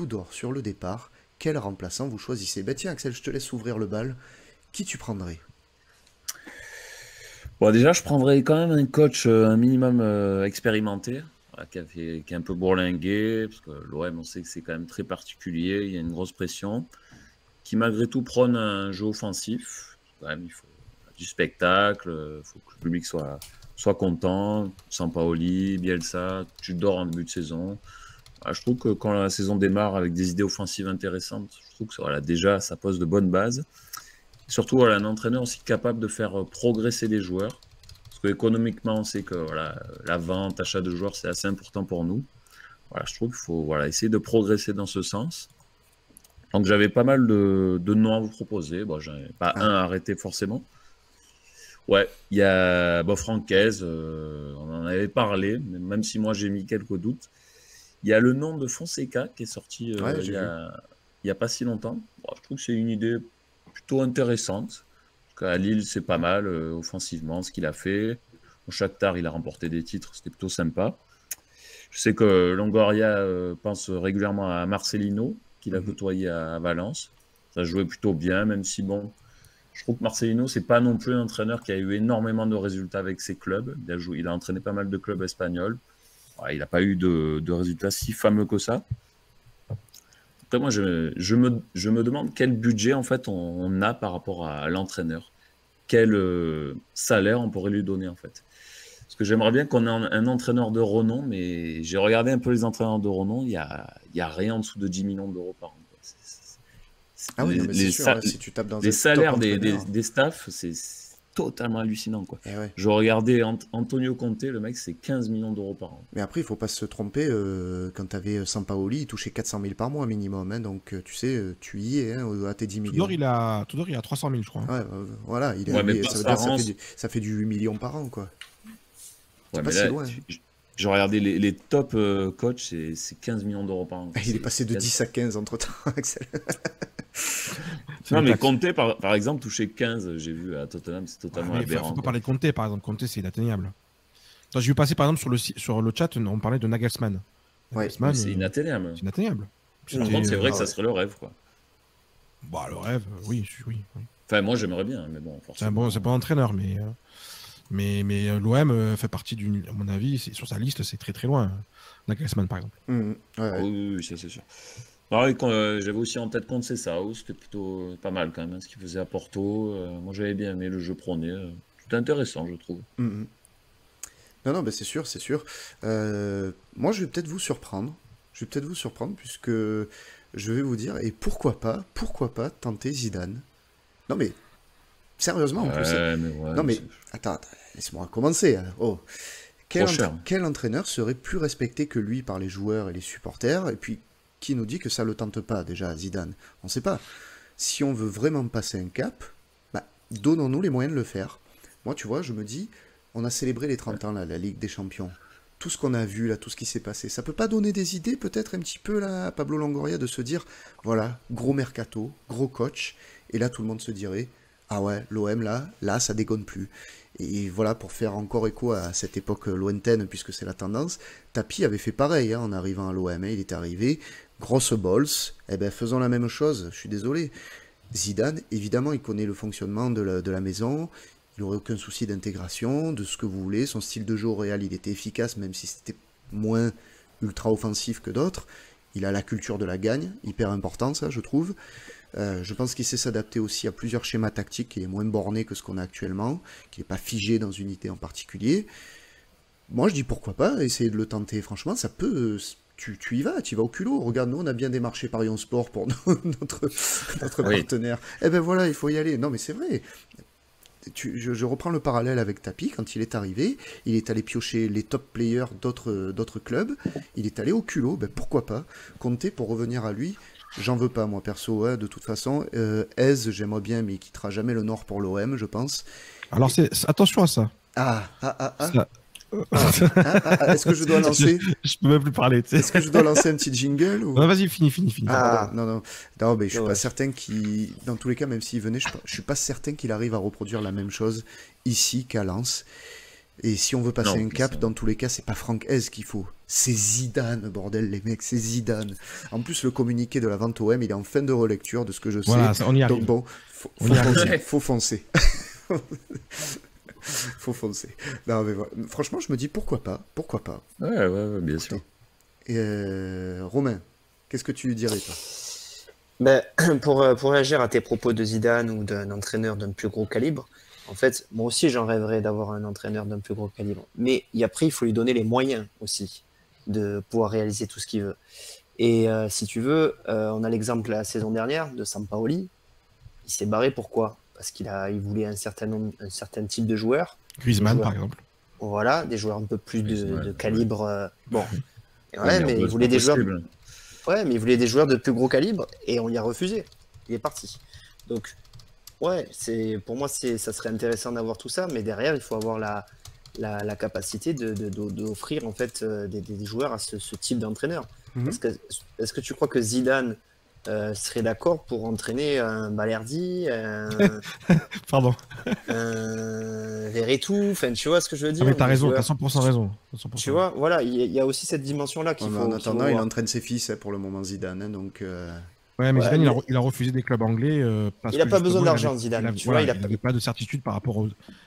tout d'or sur le départ, quel remplaçant vous choisissez? Bah tiens Axel, je te laisse ouvrir le bal. Qui tu prendrais? Bon, déjà, je prendrais quand même un coach un minimum expérimenté, voilà, qui est un peu bourlingué, parce que l'OM, on sait que c'est quand même très particulier, il y a une grosse pression, qui malgré tout prône un jeu offensif. Quand même, il faut du spectacle, il faut que le public soit content. Sampaoli, Bielsa, tu dors en début de saison. Voilà, je trouve que quand la saison démarre avec des idées offensives intéressantes, je trouve que voilà, déjà, ça pose de bonnes bases. Surtout, voilà, un entraîneur aussi capable de faire progresser les joueurs. Parce qu'économiquement, on sait que voilà, la vente, achat de joueurs, c'est assez important pour nous. Voilà, je trouve qu'il faut voilà, essayer de progresser dans ce sens. Donc j'avais pas mal de noms à vous proposer. Bon, j'en ai pas un Ah, à arrêter forcément. Ouais, il y a bon, Francaise, on en avait parlé, même si moi j'ai mis quelques doutes. Il y a le nom de Fonseca qui est sorti ouais, j'ai vu. il y a pas si longtemps. Bon, je trouve que c'est une idée plutôt intéressante. À Lille, c'est pas mal offensivement ce qu'il a fait. Au Shakhtar, il a remporté des titres, c'était plutôt sympa. Je sais que Longoria pense régulièrement à Marcelino, qu'il a Mhm. côtoyé à Valence. Ça jouait plutôt bien, même si bon, je trouve que Marcelino, c'est pas non plus un entraîneur qui a eu énormément de résultats avec ses clubs. Il a entraîné pas mal de clubs espagnols. Ouais, il n'a pas eu de résultats si fameux que ça. Après, moi, je me demande quel budget en fait on a par rapport à l'entraîneur. Quel salaire on pourrait lui donner en fait. Parce que j'aimerais bien qu'on ait un entraîneur de renom, mais j'ai regardé un peu les entraîneurs de renom, il y a rien en dessous de 10 millions d'euros par an, quoi. Ah oui, non mais c'est sûr, ouais, si tu tapes dans Les un top salaires entraîneur. des staffs, c'est totalement hallucinant, quoi. Eh ouais. Je regardais Antonio Conte, le mec, c'est 15 millions d'euros par an. Mais après, il faut pas se tromper, quand tu avais Sampaoli, il touchait 400 000 par mois minimum, hein, donc tu sais, tu y es hein, à tes 10 Tudor, millions. Tudor, il a 300 000, je crois, hein. Ouais, voilà, Ouais, mais ça veut dire que par an, ça fait du 8 millions par an, quoi. C'est ouais, pas mais si là, loin, hein. j'ai regardé les top coachs, c'est 15 millions d'euros par an, quoi. Il est passé de 10 à 15 entre-temps, Axel. C'est Non, les mais taxes. Conte, par exemple, toucher 15, j'ai vu à Tottenham, c'est Ouais, totalement mais faut aberrant, pas quoi. parler de Conte, par exemple. Conte, c'est inatteignable. Attends, j'ai vu passer, par exemple, sur le chat, on parlait de Nagelsmann. Ouais. Mais Nagelsmann, c'est inatteignable. c'est inatteignable. Par Mhm. contre, c'est vrai Ah que ça ouais. serait le rêve, quoi. Bah, le rêve, oui, oui, oui. Enfin, moi, j'aimerais bien, mais bon, C'est forcément. pas un entraîneur, mais l'OM fait partie d'une. À mon avis, sur sa liste, c'est très très loin. Nagelsmann, par exemple. Mhm. Ouais, Ah ouais. oui, oui, oui, ça c'est sûr. Ah oui, j'avais aussi en tête Conte Sao, c'était plutôt pas mal quand même, hein, ce qu'il faisait à Porto. Moi, j'avais bien aimé le jeu prôné. C'était intéressant, je trouve. Mhm. Non, non, bah c'est sûr, c'est sûr. Moi, je vais peut-être vous surprendre. Je vais peut-être vous surprendre, puisque je vais vous dire, et pourquoi pas tenter Zidane? Non, mais sérieusement, en plus. Ouais, mais ouais, Non, mais mais c'est attends, laisse-moi commencer, hein. Oh. trop cher. Quel entraîneur serait plus respecté que lui par les joueurs et les supporters? Et puis, qui nous dit que ça le tente pas déjà, Zidane? On sait pas. Si on veut vraiment passer un cap, bah, donnons-nous les moyens de le faire. Moi, tu vois, je me dis, on a célébré les 30 ans, là, la Ligue des Champions. Tout ce qu'on a vu, là, tout ce qui s'est passé, ça peut pas donner des idées, peut-être un petit peu, là, à Pablo Longoria, de se dire, voilà, gros mercato, gros coach, et là, tout le monde se dirait, ah ouais, l'OM, là, ça déconne plus. Et voilà, pour faire encore écho à cette époque lointaine, puisque c'est la tendance, Tapi avait fait pareil, hein, en arrivant à l'OM, hein, il est arrivé, grosse balls, eh ben faisons la même chose, je suis désolé. Zidane, évidemment, il connaît le fonctionnement de la maison, il n'aurait aucun souci d'intégration, de ce que vous voulez, son style de jeu au Real, il était efficace, même si c'était moins ultra offensif que d'autres. Il a la culture de la gagne, hyper important ça, je trouve. Je pense qu'il sait s'adapter aussi à plusieurs schémas tactiques, qu'il est moins borné que ce qu'on a actuellement, qu'il n'est pas figé dans une idée en particulier. Moi, je dis pourquoi pas, essayer de le tenter. Franchement, ça peut. Tu y vas au culot. Regarde, nous, on a bien démarché Paris Sport pour notre Oui. partenaire. Eh ben voilà, il faut y aller. Non, mais c'est vrai. Je reprends le parallèle avec Tapi. Quand il est arrivé, il est allé piocher les top players d'autres clubs. Il est allé au culot. Ben pourquoi pas compter pour revenir à lui. J'en veux pas, moi, perso, ouais, de toute façon. Ez, j'aimerais bien, mais il quittera jamais le Nord pour l'OM, je pense. Alors, attention à ça. Ah, ah, ah, ah. Ça- Est-ce que je dois lancer je peux même plus parler, tu sais. Est-ce que je dois lancer un petit jingle ou... Non, vas-y, fini. Ah, pardon, non, non. Non, mais je suis pas Ouais. certain qu'il... Dans tous les cas, même s'il venait, je suis pas certain qu'il arrive à reproduire la même chose ici qu'à Lens. Et si on veut passer Non, un cap, ça- dans tous les cas, c'est pas Franck Hez qu'il faut. C'est Zidane, bordel, les mecs, c'est Zidane. En plus, le communiqué de la vente OM, il est en fin de relecture, de ce que je sais. Voilà, on y Donc arrive. bon, On y arrive. faut foncer. Faut foncer. Non, mais voilà. Franchement, je me dis pourquoi pas. Pourquoi pas. Ouais, bien sûr. Et Romain, qu'est-ce que tu lui dirais, toi? Ben, pour réagir à tes propos de Zidane ou d'un entraîneur d'un plus gros calibre, en fait, moi aussi j'en rêverais d'avoir un entraîneur d'un plus gros calibre. Mais après, il faut lui donner les moyens aussi de pouvoir réaliser tout ce qu'il veut. Et si tu veux, on a l'exemple la saison dernière de Sampaoli. Il s'est barré pourquoi? Parce il voulait un certain type de joueurs. Griezmann, joueurs. par exemple. Voilà, des joueurs un peu plus Griezmann, de calibre. Bon, Ouais, ouais, mais il voulait des joueurs. possible. Ouais, mais il voulait des joueurs de plus gros calibre et on y a refusé. Il est parti. Donc, ouais, pour moi, ça serait intéressant d'avoir tout ça, mais derrière, il faut avoir la capacité d'offrir en fait des joueurs à ce type d'entraîneur. Mhm. Est-ce que tu crois que Zidane serait d'accord pour entraîner un Balerdi, Pardon. un Verretou, enfin, tu vois ce que je veux dire? Ah, mais t'as des raison, joueurs- t'as 100% raison. 100%. Tu vois, voilà, il y a aussi cette dimension-là qu'il Ouais, mais faut. en qu'il faut attendant, il voir. entraîne ses fils pour le moment, Zidane. Donc, Ouais, mais Ouais, Zidane, mais- il a refusé des clubs anglais parce Il a que pas besoin justement, d'argent, Zidane, tu vois, il il a n'avait pas de certitude par rapport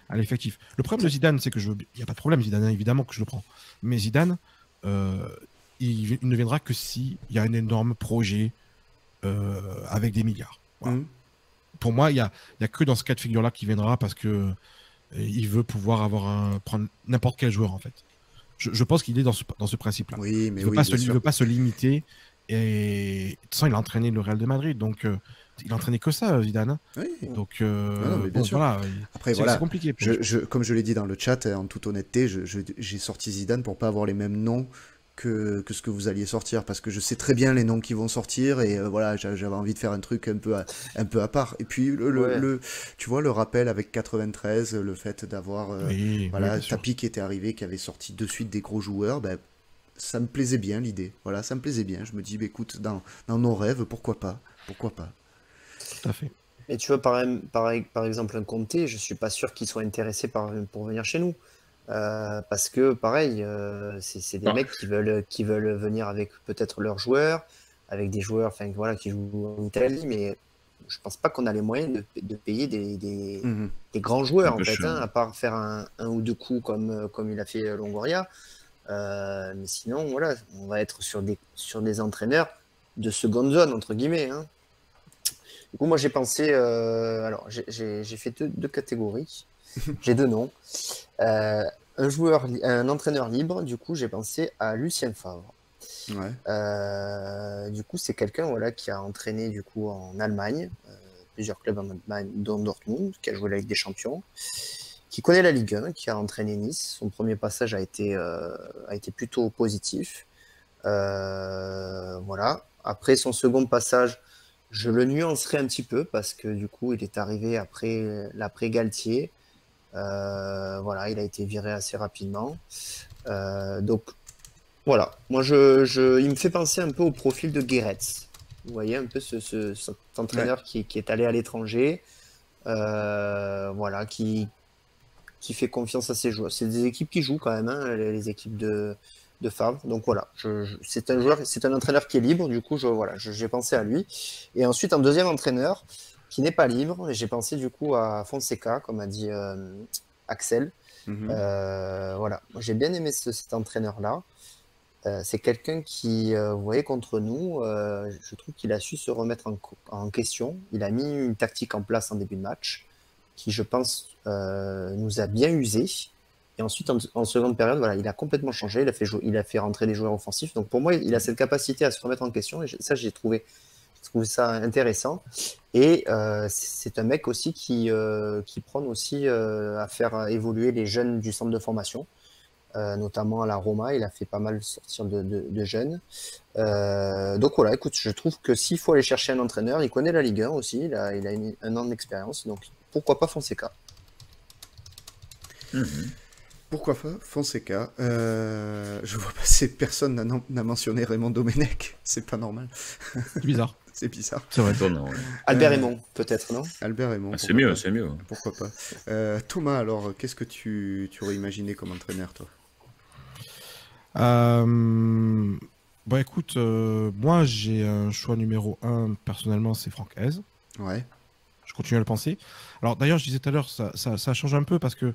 à l'effectif. Le problème de Zidane, c'est que il n'y a pas de problème, Zidane, évidemment que je le prends. Mais Zidane, il ne viendra que s'il y a un énorme projet avec des milliards. Voilà. mhm. Pour moi, il y a que dans ce cas de figure-là qu'il viendra parce que il veut pouvoir prendre n'importe quel joueur, en fait. Je pense qu'il est dans ce principe-là. Oui, mais Il ne oui, veut, bien sûr. veut pas se limiter. Et de toute façon, il a entraîné le Real de Madrid, donc il a entraîné que ça, Zidane. Hein. Oui. Donc, non, mais bien bon, sûr. voilà. Après, C'est voilà. compliqué. Pour lui. Comme je l'ai dit dans le chat, en toute honnêteté, j'ai sorti Zidane pour pas avoir les mêmes noms que ce que vous alliez sortir, parce que je sais très bien les noms qui vont sortir, et voilà, j'avais envie de faire un truc un peu à part. Et puis, Ouais. tu vois, le rappel avec 93, le fait d'avoir Oui, voilà, bien sûr. Tapi qui était arrivé, qui avait sorti de suite des gros joueurs, ben, ça me plaisait bien l'idée. Voilà, ça me plaisait bien. Je me dis, bah, écoute, dans nos rêves, pourquoi pas? Pourquoi pas? Tout à fait. Et tu vois, par exemple, un Conte, je suis pas sûr qu'il soit intéressé pour venir chez nous. Parce que, pareil, c'est des Ah. mecs qui veulent venir avec peut-être leurs joueurs, avec des joueurs enfin, voilà, qui jouent en Italie, mais je pense pas qu'on a les moyens de payer des Mhm. grands joueurs, Un peu en fait, cher. hein, à part faire un ou deux coups comme il a fait Longoria. Mais sinon, voilà, on va être sur des entraîneurs de seconde zone, entre guillemets. Hein. Du coup, moi, j'ai pensé. Alors, j'ai fait deux catégories. J'ai deux noms. Un entraîneur libre, du coup, j'ai pensé à Lucien Favre. Ouais. Du coup, c'est quelqu'un voilà, qui a entraîné du coup, en Allemagne, plusieurs clubs en Allemagne, dont Dortmund, qui a joué la Ligue des Champions, qui connaît la Ligue 1, qui a entraîné Nice. Son premier passage a été plutôt positif. Voilà. Après son second passage, je le nuancerai un petit peu parce que du coup, il est arrivé après l'après-Galtier. Voilà, il a été viré assez rapidement. Donc, voilà. Moi, il me fait penser un peu au profil de Guéret. Vous voyez un peu cet entraîneur qui est allé à l'étranger, voilà, qui fait confiance à ses joueurs. C'est des équipes qui jouent quand même, hein, les équipes de Favre. Donc voilà, c'est un entraîneur qui est libre. Du coup, j'ai pensé à lui. Et ensuite, un deuxième entraîneur qui n'est pas libre. J'ai pensé du coup à Fonseca, comme a dit Axel. Voilà, j'ai bien aimé cet entraîneur-là. C'est quelqu'un qui, vous voyez, contre nous, je trouve qu'il a su se remettre en question. Il a mis une tactique en place en début de match qui, je pense, nous a bien usés. Et ensuite, en seconde période, voilà, il a complètement changé. Il a fait rentrer des joueurs offensifs. Donc pour moi, il a cette capacité à se remettre en question. Et ça, j'ai trouvé ça intéressant. Et c'est un mec aussi qui prône aussi à faire évoluer les jeunes du centre de formation. Notamment à la Roma, il a fait pas mal sortir de jeunes. Donc voilà, écoute, je trouve que s'il faut aller chercher un entraîneur, il connaît la Ligue 1 aussi, il a un an d'expérience, donc pourquoi pas Fonseca. Pourquoi pas Fonseca. Je vois passer, personne n'a mentionné Raymond Domenech, c'est pas normal. C'est bizarre. C'est bizarre. C'est vrai. Étonnant, ouais. Albert Raymond, peut-être, non? Albert Raymond. Ah, c'est pourquoi mieux, pas. c'est mieux. Pourquoi pas. Thomas, alors, qu'est-ce que tu aurais imaginé comme entraîneur, toi? Bon, écoute, moi, j'ai un choix numéro 1, personnellement, c'est Franck Hez. Ouais. Je continue à le penser. Alors, d'ailleurs, je disais tout à l'heure, ça change un peu parce que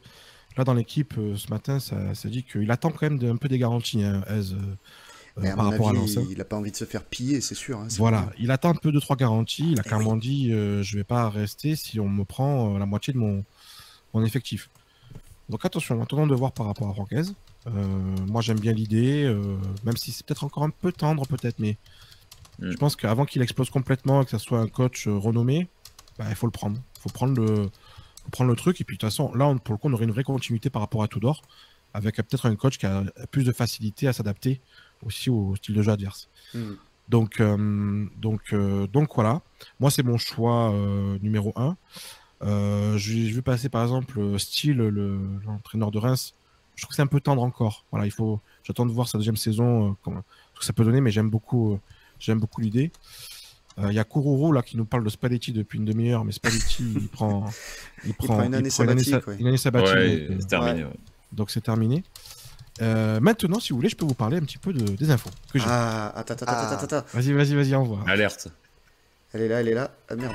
là, dans l'équipe, ce matin, ça dit qu'il attend quand même un peu des garanties, hein, Hez, Mais à par mon rapport à avis, Lens. il n'a pas envie de se faire piller, c'est sûr. Hein, c'est Voilà, pas- il attend un peu 2-3 garanties. Il a Eh carrément oui. dit je vais pas rester si on me prend la moitié de mon effectif. Donc attention, attendons de voir par rapport à Francaise. Moi j'aime bien l'idée, même si c'est peut-être encore un peu tendre, peut-être, mais je pense qu'avant qu'il explose complètement et que ça soit un coach renommé, bah, il faut le prendre. Il faut prendre le truc. Et puis de toute façon, là, pour le coup, on aurait une vraie continuité par rapport à Tudor, avec peut-être un coach qui a plus de facilité à s'adapter aussi au style de jeu adverse. Mhm. Donc voilà. Moi, c'est mon choix numéro 1. Je vais passer par exemple Steele, l'entraîneur de Reims. Je trouve que c'est un peu tendre encore. Voilà, j'attends de voir sa deuxième saison, ce que ça peut donner, mais j'aime beaucoup l'idée. Il y a Kourourou là qui nous parle de Spalletti depuis une demi-heure, mais Spalletti il prend une année sabbatique, ouais. une année sabbatique, Ouais, donc, c'est terminé. Ouais. donc c'est terminé. Maintenant, si vous voulez, je peux vous parler un petit peu des infos que j'ai. Ah, attends. Vas-y, envoie. Alerte. Elle est là. Ah merde.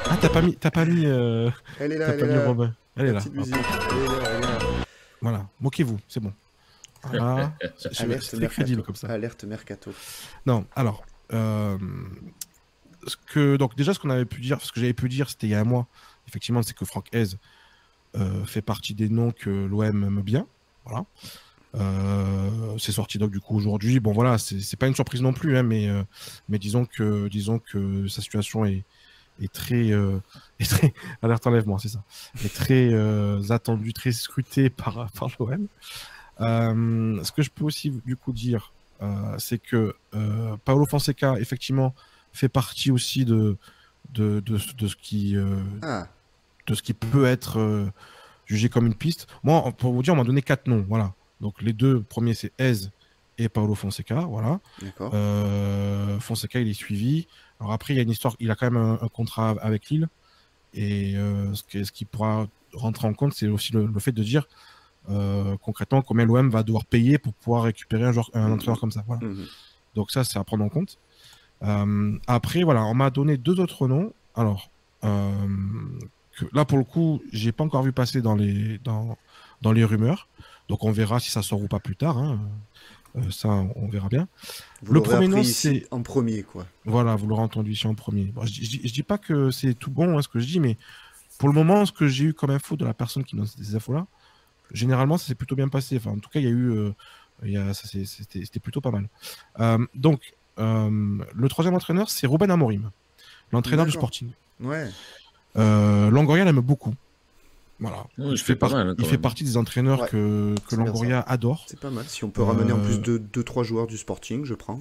Ah, t'as pas mis, Elle est là, t'as elle pas est mis là. Robin. Elle est La là. petite Hop. musique. Elle est là. Voilà, moquez-vous, c'est bon. Voilà, Alerte c'est très crédible comme ça. Alerte Mercato. Non, alors, donc déjà ce qu'on avait pu dire, ce que j'avais pu dire, c'était il y a un mois, effectivement, c'est que Franck Hez fait partie des noms que l'OM aime bien. Voilà. C'est sorti donc du coup aujourd'hui. Bon voilà, c'est pas une surprise non plus, hein, mais disons que sa situation est très, alerte enlèvement, c'est ça, est très attendue, très scrutée par l'OM. Ce que je peux aussi du coup dire, c'est que Paulo Fonseca effectivement fait partie aussi de ce qui peut être jugé comme une piste. Moi, pour vous dire, on m'a donné 4 noms, voilà. Donc les deux premiers, c'est Hez et Paulo Fonseca, voilà. D'accord. Fonseca, il est suivi. Alors après, il y a une histoire, il a quand même un contrat avec Lille. Et ce qui pourra rentrer en compte, c'est aussi le fait de dire concrètement combien l'OM va devoir payer pour pouvoir récupérer un entraîneur comme ça. Voilà. Donc ça, c'est à prendre en compte. Après, voilà, on m'a donné 2 autres noms. Alors, là, pour le coup, j'ai pas encore vu passer dans les rumeurs. Donc on verra si ça sort ou pas plus tard. Hein. Ça, on verra bien. Vous Le l'aurez premier appris nom, ici c'est... en premier, quoi. Voilà, vous l'aurez entendu ici en premier. Bon, je dis pas que c'est tout bon, hein, ce que je dis, mais pour le moment, ce que j'ai eu comme info de la personne qui donne ces infos-là, généralement, ça s'est plutôt bien passé. Enfin, en tout cas, il y a eu... c'était plutôt pas mal. Donc, le troisième entraîneur, c'est Ruben Amorim, l'entraîneur du D'accord. Sporting. Ouais. Longoria l'aime beaucoup. Voilà. Ouais, il c'est pas mal, il quand fait même. partie des entraîneurs Ouais, que c'est bien Longoria adore. C'est pas mal. Si on peut ramener en plus de 2-3 joueurs du Sporting, je prends.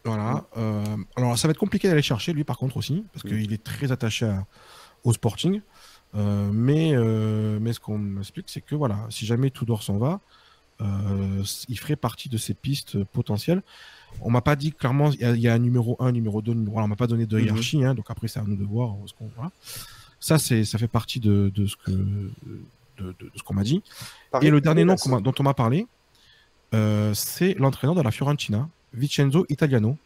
Voilà. Alors, ça va être compliqué d'aller chercher, lui, par contre, aussi, parce qu'il est très attaché au Sporting. Mais ce qu'on m'explique, c'est que voilà, si jamais Tudor s'en va, il ferait partie de ces pistes potentielles. On m'a pas dit clairement, il y a un numéro 1, numéro 2, numéro 1. On m'a pas donné de hiérarchie, hein, donc après, c'est à nous de voir ce qu'on voit. Ça fait partie de ce qu'on m'a dit. Et le dernier nom dont on m'a parlé, c'est l'entraîneur de la Fiorentina, Vincenzo Italiano.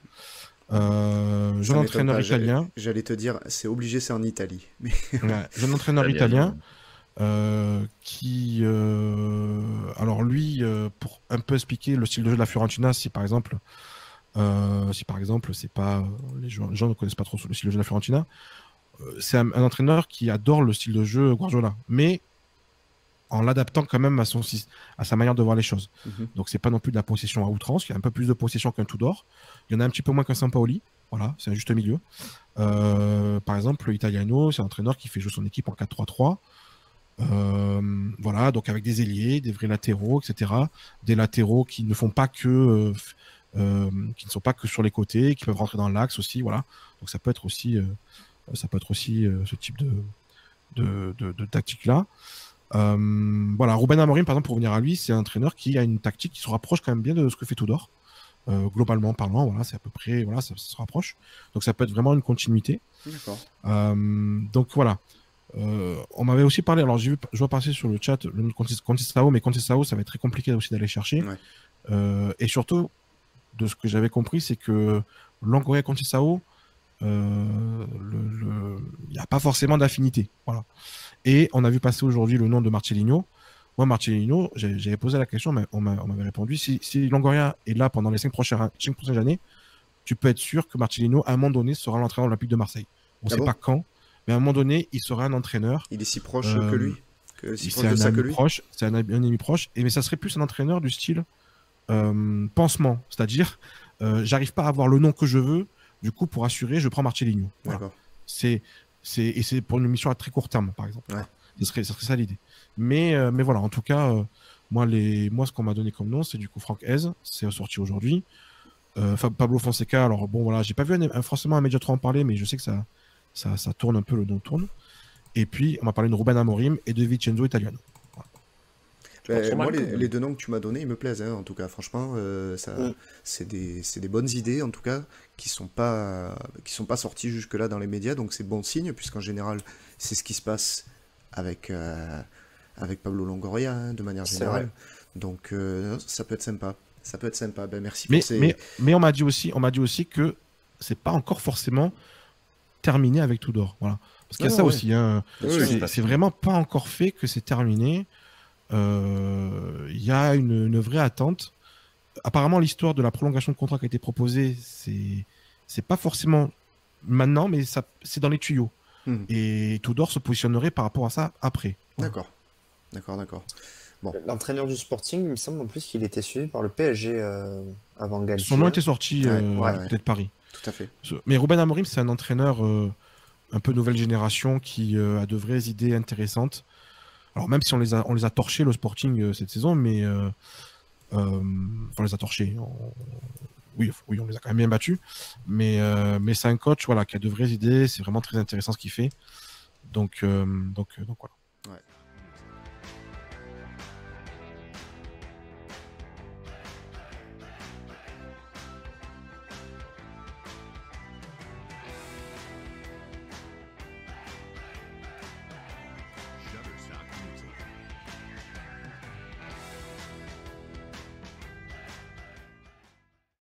Jeune entraîneur italien. J'allais te dire, c'est obligé, c'est en Italie. Mais... Ouais, jeune entraîneur italien qui... alors lui, pour un peu expliquer le style de jeu de la Fiorentina, si par exemple, c'est pas... les gens ne connaissent pas trop le style de jeu de la Fiorentina, c'est un entraîneur qui adore le style de jeu Guardiola, mais en l'adaptant quand même à sa manière de voir les choses. Donc c'est pas non plus de la possession à outrance, il y a un peu plus de possession qu'un Tudor, il y en a un petit peu moins qu'un Sampaoli, voilà, c'est un juste milieu. Par exemple, Italiano, c'est un entraîneur qui fait jouer son équipe en 4-3-3, voilà, donc avec des ailiers, des vrais latéraux, etc. Des latéraux qui ne font pas que qui ne sont pas que sur les côtés, qui peuvent rentrer dans l'axe aussi, voilà. Donc ça peut être aussi ce type de tactique-là. Voilà, Ruben Amorim, par exemple, pour venir à lui, c'est un entraîneur qui a une tactique qui se rapproche quand même bien de ce que fait Tudor. globalement parlant, voilà, c'est à peu près, voilà, ça se rapproche. Donc ça peut être vraiment une continuité. D'accord. Donc voilà. On m'avait aussi parlé, alors je vois passer sur le chat le nom de Conti-Sao, mais Conti-Sao, ça va être très compliqué aussi d'aller chercher. Ouais. Et surtout, de ce que j'avais compris, c'est que Longoria Conti-Sao, il n'y a pas forcément d'affinité. Voilà. Et on a vu passer aujourd'hui le nom de Marcelino. Moi, Marcelino, j'avais posé la question, mais on m'avait répondu, si Longoria est là pendant les 5 prochaines années, tu peux être sûr que Marcelino, à un moment donné, sera l'entraîneur olympique de Marseille. On ne sait pas quand, mais à un moment donné, il sera un entraîneur. Il est si proche que lui, si proche C'est de un ça que ami lui. proche, c'est un ami proche, mais ça serait plus un entraîneur du style pansement, c'est-à-dire j'arrive pas à avoir le nom que je veux, du coup pour assurer, je prends Marcelino. Voilà. D'accord. C'est pour une mission à très court terme, par exemple. Ouais. Ce serait ça l'idée. Mais voilà, en tout cas, moi ce qu'on m'a donné comme nom, c'est du coup Franck Hez, c'est sorti aujourd'hui. Pablo Fonseca, alors bon voilà, j'ai pas vu forcément un Mediatron en parler, mais je sais que ça tourne un peu, le nom tourne. Et puis on m'a parlé de Ruben Amorim et de Vincenzo Italiano. Moi, les deux noms que tu m'as donnés, ils me plaisent, hein, en tout cas, franchement, c'est des bonnes idées, en tout cas, qui sont pas sorties jusque-là dans les médias, donc c'est bon signe, puisqu'en général, c'est ce qui se passe avec Pablo Longoria, hein, de manière générale. Donc, ça peut être sympa. Ça peut être sympa. Ben, merci pour ces... Mais on m'a dit aussi que c'est pas encore forcément terminé avec Tudor. Voilà. Parce qu'il y a ça aussi. Hein. C'est vraiment pas encore fait que c'est terminé. Il y a une vraie attente. Apparemment, l'histoire de la prolongation de contrat qui a été proposée, c'est pas forcément maintenant, mais c'est dans les tuyaux. Et Tudor se positionnerait par rapport à ça après. Voilà. D'accord. Bon. L'entraîneur du Sporting, il me semble en plus qu'il était suivi par le PSG avant Galtier. Son nom était sorti peut-être Paris. Tout à fait. Mais Ruben Amorim, c'est un entraîneur un peu nouvelle génération qui a de vraies idées intéressantes. Alors même si on les a torchés, le Sporting, cette saison, mais on les a torchés. Oui, on les a quand même bien battus. Mais c'est un coach qui a de vraies idées. C'est vraiment très intéressant ce qu'il fait. Donc voilà. Ouais.